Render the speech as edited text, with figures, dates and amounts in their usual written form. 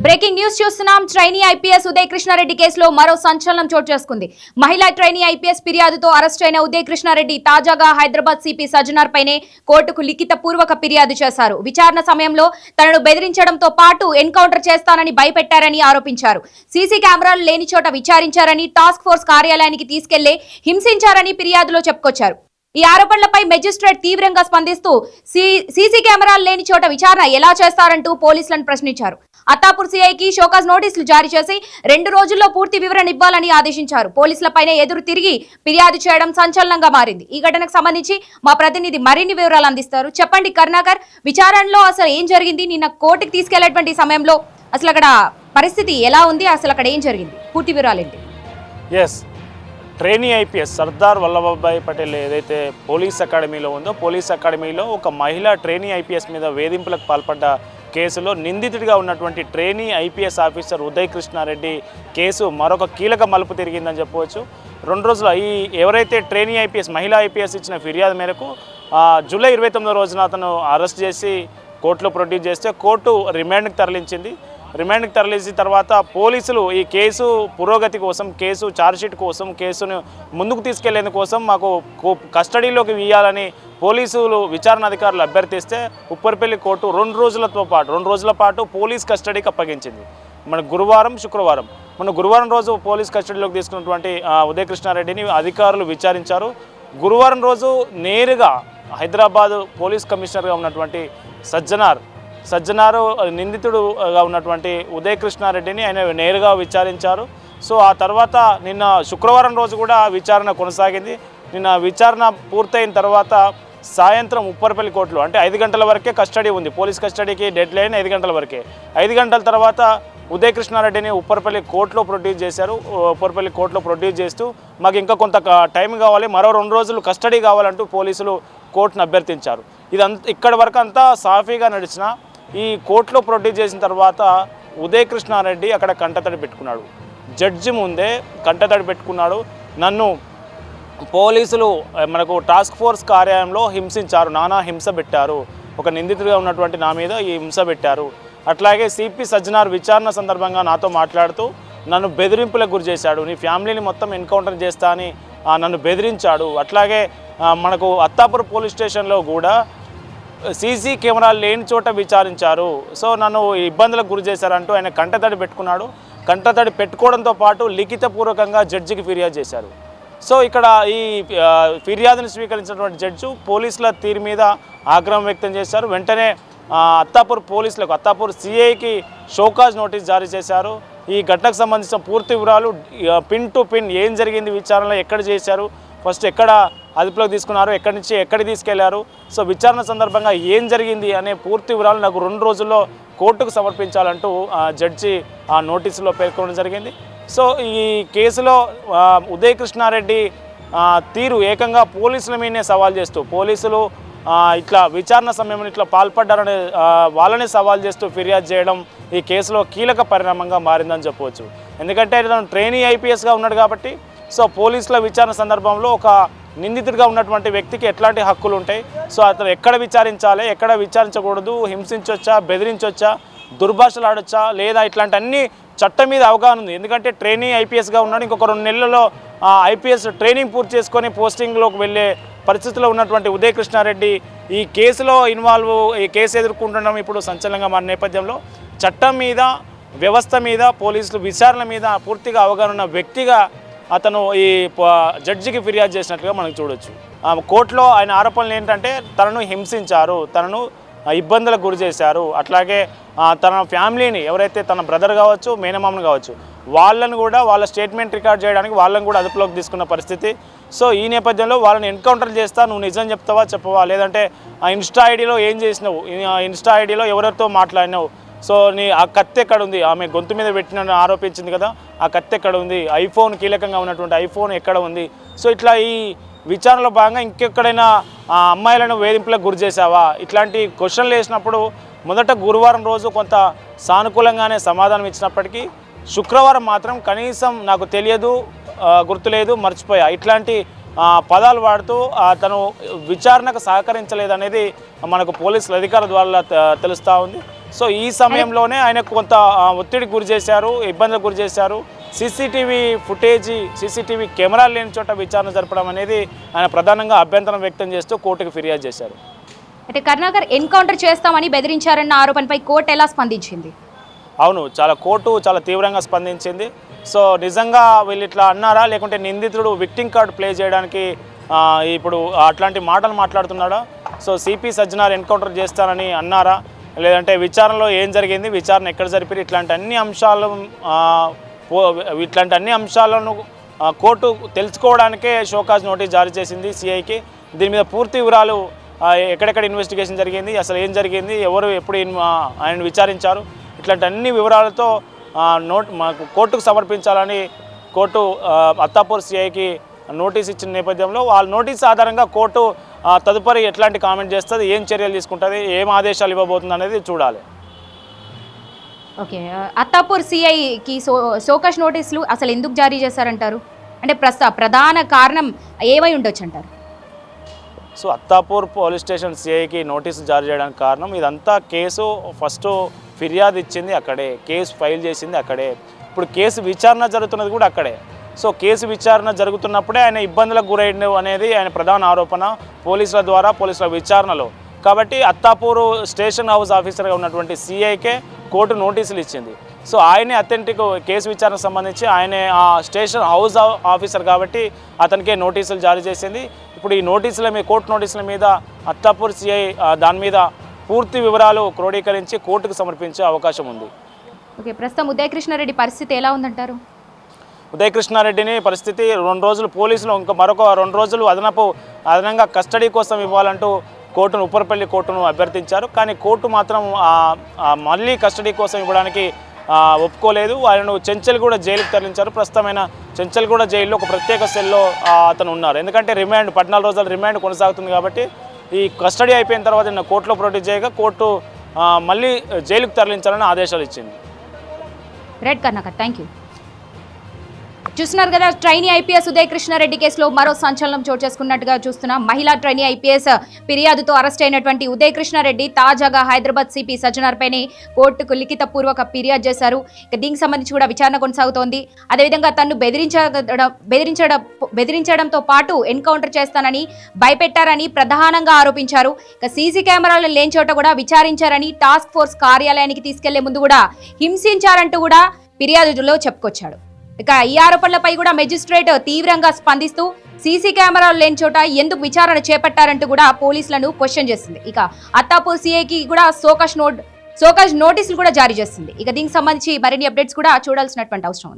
Breaking news చూస్తున్నాం. Trainee IPS Uday Krishna Reddy కేసులో మరో సంచలనం చోటు చేసుకుంది. మహిళా ట్రైనీ ఐపీఎస్ ఫిర్యాదుతో అరెస్ట్ అయిన ఉదయ్ కృష్ణారెడ్డి తాజాగా హైదరాబాద్ సిపి సజ్జనార్ పైనే కోర్టుకు లిఖిత పూర్వక ఫిర్యాదు చేశారు. విచారణ సమయంలో తనను బెదిరించడంతో పాటు ఎన్కౌంటర్ చేస్తానని భయపెట్టారని ఆరోపించారు. సీసీ కెమెరాలు లేని చోట విచారించారని, టాస్క్ ఫోర్స్ కార్యాలయానికి తీసుకెళ్లి హింసించారని ఫిర్యాదులో చెప్పుకొచ్చారు. ఈ ఆరోపణలపై మెజిస్ట్రేట్ తీవ్రంగా స్పందిస్తూ సీసీ కెమెరాలు లేని చోట విచారణ ఎలా చేస్తారంటూ పోలీసులను ప్రశ్నించారు. అత్తాపూర్ సీఐకి షోకాజ్ నోటీసులు జారీ చేసి 2 రోజుల్లో పూర్తి వివరణ ఇవ్వాలని ఆదేశించారు. పోలీసులపైనే ఎదురు తిరిగి ఫిర్యాదు చేయడం సంచలనంగా మారింది. ఈ ఘటనకు సంబంధించి మా ప్రతినిధి మరిన్ని వివరాలు అందిస్తారు. చెప్పండి కరుణాకర్, విచారణలో అసలు ఏం జరిగింది? నిన్న కోర్టుకు తీసుకెళ్లేటువంటి సమయంలో అసలు అక్కడ పరిస్థితి ఎలా ఉంది? అసలు అక్కడ ఏం జరిగింది? పూర్తి వివరాలు ఏంటి? ట్రైనీ ఐపీఎస్ సర్దార్ వల్లభాయ్ పటేల్ ఏదైతే పోలీస్ అకాడమీలో ఉందో, పోలీస్ అకాడమీలో ఒక మహిళా ట్రైనీ ఐపీఎస్ మీద వేధింపులకు పాల్పడ్డ కేసులో నిందితుడిగా ఉన్నటువంటి trainee IPS officer Uday Krishna Reddy case మరొక కీలక మలుపు తిరిగిందని చెప్పవచ్చు. 2 రోజులు ఎవరైతే ట్రైనీ ఐపీఎస్ మహిళా ఐపీఎస్ ఇచ్చిన ఫిర్యాదు మేరకు జూలై 29వ రోజున అతను అరెస్ట్ చేసి కోర్టులో ప్రొడ్యూస్ చేస్తే కోర్టు రిమాండ్కి తరలించింది. రిమాండ్కి తరలించిన తర్వాత పోలీసులు ఈ కేసు పురోగతి కోసం, కేసు ఛార్జ్షీట్ కోసం, కేసును ముందుకు తీసుకెళ్లేందుకోసం మాకు కస్టడీలోకి ఇవ్వాలని పోలీసులు విచారణ అధికారులు అభ్యర్థిస్తే ఉప్పర్పల్లి కోర్టు 2 రోజుల పాటు పోలీస్ కస్టడీకి అప్పగించింది. మన గురువారం, శుక్రవారం గురువారం రోజు పోలీస్ కస్టడీలోకి తీసుకున్నటువంటి ఉదయ్ కృష్ణారెడ్డిని అధికారులు విచారించారు. గురువారం రోజు నేరుగా హైదరాబాద్ పోలీస్ కమిషనర్గా ఉన్నటువంటి సజ్జనారు నిందితుడుగా ఉన్నటువంటి ఉదయ్ కృష్ణారెడ్డిని ఆయన నేరుగా విచారించారు. సో ఆ తర్వాత నిన్న శుక్రవారం రోజు కూడా విచారణ కొనసాగింది. నిన్న విచారణ పూర్తయిన తర్వాత సాయంత్రం ఉప్పర్పల్లి కోర్టులో అంటే 5 గంటల వరకే కస్టడీ ఉంది. పోలీస్ కస్టడీకి డెడ్ లైన్ 5 గంటల వరకే. 5 గంటల తర్వాత ఉదయ్ కృష్ణారెడ్డిని ఉప్పర్పల్లి కోర్టులో ప్రొడ్యూస్ చేశారు. ఉప్పర్పల్లి కోర్టులో ప్రొడ్యూస్ చేస్తూ మాకు ఇంకా కొంత టైం కావాలి, మరో 2 రోజులు కస్టడీ కావాలంటూ పోలీసులు కోర్టును అభ్యర్థించారు. ఇక్కడి వరకు అంతా సాఫీగా నడిచిన ఈ కోర్టులో ప్రొడ్యూస్ చేసిన తర్వాత ఉదయ్ కృష్ణారెడ్డి అక్కడ కంటతడి పెట్టుకున్నాడు. జడ్జి ముందే కంటతడి పెట్టుకున్నాడు. నన్ను పోలీసులు మనకు టాస్క్ ఫోర్స్ కార్యాలయంలో హింసించారు, నానా హింస పెట్టారు, ఒక నిందితుడిగా ఉన్నటువంటి నా మీద ఈ హింస పెట్టారు. అట్లాగే సిపి సజ్జనార్ విచారణ సందర్భంగా నాతో మాట్లాడుతూ నన్ను బెదిరింపులకు గురి చేశాడు, నీ ఫ్యామిలీని మొత్తం ఎన్కౌంటర్ చేస్తా అని నన్ను బెదిరించాడు. అట్లాగే మనకు అత్తాపూర్ పోలీస్ స్టేషన్లో కూడా సీసీ కెమెరాలు లేని చోట విచారించారు, సో నన్ను ఇబ్బందులకు గురి చేశారంటూ ఆయన కంటతడి పెట్టుకున్నాడు. కంటతడి పెట్టుకోవడంతో పాటు లిఖితపూర్వకంగా జడ్జికి ఫిర్యాదు చేశారు. సో ఇక్కడ ఈ ఫిర్యాదును స్వీకరించినటువంటి జడ్జి పోలీసుల తీరు మీద ఆగ్రహం వ్యక్తం చేశారు. వెంటనే అత్తాపూర్ పోలీసులకు, అత్తాపూర్ సిఐకి షోకాజ్ నోటీస్ జారీ చేశారు. ఈ ఘటనకు సంబంధించిన పూర్తి వివరాలు పిన్ టు పిన్ ఏం జరిగింది, విచారణలో ఎక్కడ చేశారు, ఫస్ట్ ఎక్కడ అదుపులోకి తీసుకున్నారు, ఎక్కడి నుంచి ఎక్కడికి తీసుకెళ్లారు, సో విచారణ సందర్భంగా ఏం జరిగింది అనే పూర్తి వివరాలు నాకు 2 రోజుల్లో కోర్టుకు సమర్పించాలంటూ జడ్జి ఆ నోటీసులో పేర్కొనడం జరిగింది. సో ఈ కేసులో ఉదయ్ కృష్ణారెడ్డి తీరు ఏకంగా పోలీసుల మీదనే సవాల్ చేస్తూ, పోలీసులు ఇట్లా విచారణ సమయంలో ఇట్లా పాల్పడ్డారనే వాళ్ళనే సవాల్ చేస్తూ ఫిర్యాదు చేయడం ఈ కేసులో కీలక పరిణామంగా మారిందని చెప్పవచ్చు. ఎందుకంటే తను ట్రైనీ ఐపీఎస్గా ఉన్నాడు కాబట్టి, సో పోలీసుల విచారణ సందర్భంలో ఒక నిందితుడిగా ఉన్నటువంటి వ్యక్తికి ఎట్లాంటి హక్కులు ఉంటాయి, సో అతను ఎక్కడ విచారించాలి, ఎక్కడ విచారించకూడదు, హింసించవచ్చా, బెదిరించవచ్చా, దుర్భాషలు ఆడొచ్చా లేదా, ఇట్లాంటి అన్ని చట్టం మీద అవగాహన ఉంది. ఎందుకంటే ట్రైనీ ఐపీఎస్గా ఉన్నాడు. ఇంకొక 2 నెలల్లో ఐపీఎస్ ట్రైనింగ్ పూర్తి చేసుకొని పోస్టింగ్లోకి వెళ్ళే పరిస్థితిలో ఉన్నటువంటి ఉదయ్ కృష్ణారెడ్డి ఈ కేసులో ఈ కేసు ఎదుర్కొంటుండడం ఇప్పుడు సంచలనంగా మారిన నేపథ్యంలో చట్టం మీద, వ్యవస్థ మీద, పోలీసులు విచారణ మీద పూర్తిగా అవగాహన ఉన్న వ్యక్తిగా అతను ఈ జడ్జికి ఫిర్యాదు చేసినట్లుగా మనం చూడొచ్చు. కోర్టులో ఆయన ఆరోపణలు ఏంటంటే తనను హింసించారు, తనను ఇబ్బందులకు గురి చేశారు, అట్లాగే తన ఫ్యామిలీని ఎవరైతే తన బ్రదర్ కావచ్చు, మేనమామను కావచ్చు, వాళ్ళను కూడా వాళ్ళ స్టేట్మెంట్ రికార్డ్ చేయడానికి వాళ్ళని కూడా అదుపులోకి తీసుకున్న పరిస్థితి. సో ఈ నేపథ్యంలో వాళ్ళని ఎన్కౌంటర్ చేస్తా, నువ్వు నిజం చెప్తావా చెప్పవా, లేదంటే ఆ ఇన్స్టా ఐడిలో ఏం చేసినావు, ఇన్స్టా ఐడిలో ఎవరితో మాట్లాడినావు, సో నీ ఆ కత్తి ఎక్కడ ఉంది, ఆమె గొంతు మీద పెట్టిన ఆరోపించింది కదా, ఆ కత్తి ఎక్కడ ఉంది, ఐఫోన్ కీలకంగా ఉన్నటువంటి ఐఫోన్ ఎక్కడ ఉంది, సో ఇట్లా ఈ విచారణలో భాగంగా ఇంకెక్కడైనా అమ్మాయిలను వేధింపులకు గురి చేసావా, ఇట్లాంటి క్వశ్చన్లు వేసినప్పుడు మొదట గురువారం రోజు కొంత సానుకూలంగానే సమాధానం ఇచ్చినప్పటికీ శుక్రవారం మాత్రం కనీసం నాకు తెలియదు, గుర్తులేదు, మర్చిపోయా, ఇట్లాంటి పదాలు వాడుతూ తను విచారణకు సహకరించలేదనేది మనకు పోలీసుల అధికారుల ద్వారా తెలుస్తూ ఉంది. సో ఈ సమయంలోనే ఆయన కొంత ఒత్తిడికి గురి చేశారు, ఇబ్బందులకు గురి చేశారు. సీసీటీవీ ఫుటేజీ, సీసీటీవీ కెమెరాలు లేని చోట విచారణ జరపడం అనేది ఆయన ప్రధానంగా అభ్యంతరం వ్యక్తం చేస్తూ కోర్టుకు ఫిర్యాదు చేశారు. అంటే కరుణాకర్ ఎన్కౌంటర్ చేస్తామని బెదిరించారన్న ఆరోపణపై కోర్టు ఎలా స్పందించింది? అవును, కోర్టు చాలా తీవ్రంగా స్పందించింది. సో నిజంగా వీళ్ళు ఇట్లా అన్నారా, లేకుంటే నిందితుడు విక్టింగ్ కార్డ్ ప్లే చేయడానికి ఇప్పుడు అట్లాంటి మాటలు మాట్లాడుతున్నాడా? సో సిపి సజ్జనార్ ఎన్కౌంటర్ చేస్తానని అన్నారా, లేదంటే విచారణలో ఏం జరిగింది, విచారణ ఎక్కడ జరిపి, ఇట్లాంటి అన్ని అంశాలను కోర్టు తెలుసుకోవడానికే షోకాజ్ నోటీస్ జారీ చేసింది సిఐకి. దీని మీద పూర్తి వివరాలు, ఎక్కడెక్కడ ఇన్వెస్టిగేషన్ జరిగింది, అసలు ఏం జరిగింది, ఎవరు ఎప్పుడు ఆయన విచారించారు, ఇట్లాంటి అన్ని వివరాలతో మాకు కోర్టుకు సమర్పించాలని కోర్టు అత్తాపూర్ సిఐకి నోటీస్ ఇచ్చిన నేపథ్యంలో వాళ్ళ నోటీస్ ఆధారంగా కోర్టు తదుపరి ఎట్లాంటి కామెంట్ చేస్తుంది, ఏం చర్యలు తీసుకుంటుంది, ఏం ఆదేశాలు ఇవ్వబోతుంది అనేది చూడాలి. ఓకే, అత్తాపూర్ సిఐకి షోకాజ్ నోటీసులు అసలు ఎందుకు జారీ చేశారంటారు? అంటే ప్రధాన కారణం ఏమై ఉండొచ్చు అంటారు? సో అత్తాపూర్ పోలీస్ స్టేషన్ సిఐకి నోటీసు జారీ చేయడానికి కారణం ఇదంతా కేసు ఫస్ట్ ఫిర్యాదు ఇచ్చింది అక్కడే, కేసు ఫైల్ చేసింది అక్కడే, ఇప్పుడు కేసు విచారణ జరుగుతున్నది కూడా అక్కడే. సో కేసు విచారణ జరుగుతున్నప్పుడే ఆయన ఇబ్బందులకు గురైండు అనేది ఆయన ప్రధాన ఆరోపణ పోలీసుల ద్వారా, పోలీసుల విచారణలో. కాబట్టి అత్తాపూరు స్టేషన్ హౌస్ ఆఫీసర్గా ఉన్నటువంటి సిఐకే కోర్టు నోటీసులు ఇచ్చింది. సో ఆయనే అథెంటిక్ కేసు విచారణకు సంబంధించి ఆయనే ఆ స్టేషన్ హౌస్ ఆఫీసర్ కాబట్టి అతనికే నోటీసులు జారీ చేసింది. ఇప్పుడు ఈ నోటీసుల మీద, కోర్టు నోటీసుల మీద అత్తాపూర్ సిఐ దాని మీద పూర్తి వివరాలు క్రోడీకరించి కోర్టుకు సమర్పించే అవకాశం ఉంది. ఓకే, ప్రస్తుతం ఉదయ కృష్ణారెడ్డి పరిస్థితి ఎలా ఉందంటారు? ఉదయ కృష్ణారెడ్డిని పరిస్థితి 2 రోజులు పోలీసులు మరొక 2 రోజులు అదనంగా కస్టడీ కోసం ఇవ్వాలంటూ కోర్టును, ఉప్పరపల్లి కోర్టును అభ్యర్థించారు. కానీ కోర్టు మాత్రం మళ్ళీ కస్టడీ కోసం ఇవ్వడానికి ఒప్పుకోలేదు. ఆయనను చెంచల్గూడ జైలుకు తరలించారు. ప్రస్తుతమైన చెంచల్గూడ జైల్లో ఒక ప్రత్యేక సెల్లో అతను ఉన్నారు. ఎందుకంటే రిమాండ్ 14 రోజుల రిమాండ్ కొనసాగుతుంది కాబట్టి ఈ కస్టడీ అయిపోయిన తర్వాత నిన్న కోర్టులో ప్రొడ్యూస్ చేయగా కోర్టు మళ్ళీ జైలుకు తరలించాలని ఆదేశాలు ఇచ్చింది. Right Karnakar, thank you. చూస్తున్నారు కదా, ట్రైనీ ఐపీఎస్ ఉదయ కృష్ణారెడ్డి కేసులో మరో సంచలనం చోటు చేసుకున్నట్టుగా చూస్తున్నాం. మహిళా ట్రైనీ ఐపీఎస్ ఫిర్యాదుతో అరెస్ట్ అయినటువంటి ఉదయ కృష్ణారెడ్డి తాజాగా హైదరాబాద్ సిపి సజ్జనార్ పైనే కోర్టుకు లిఖిత పూర్వక ఫిర్యాదు చేశారు. దీనికి సంబంధించి కూడా విచారణ కొనసాగుతోంది. అదేవిధంగా తను బెదిరించడంతో పాటు ఎన్కౌంటర్ చేస్తానని భయపెట్టారని ప్రధానంగా ఆరోపించారు. ఇక సీసీ కెమెరాలు లేని చోట కూడా విచారించారని, టాస్క్ ఫోర్స్ కార్యాలయానికి తీసుకెళ్లే ముందు కూడా హింసించారంటూ కూడా ఫిర్యాదులో చెప్పుకొచ్చాడు. ఇక ఈ ఆరోపణలపై కూడా మెజిస్ట్రేట్ తీవ్రంగా స్పందిస్తూ సీసీ కెమెరాలు లేని చోట ఎందుకు విచారణ చేపట్టారంటూ కూడా పోలీసులను క్వశ్చన్ చేసింది. ఇక అత్తాపూర్ సిఐకి కూడా షోకాజ్ నోటీసులు కూడా జారీ చేస్తుంది. ఇక దీనికి సంబంధించి మరిన్ని అప్డేట్స్ కూడా చూడాల్సినటువంటి అవసరం ఉంది.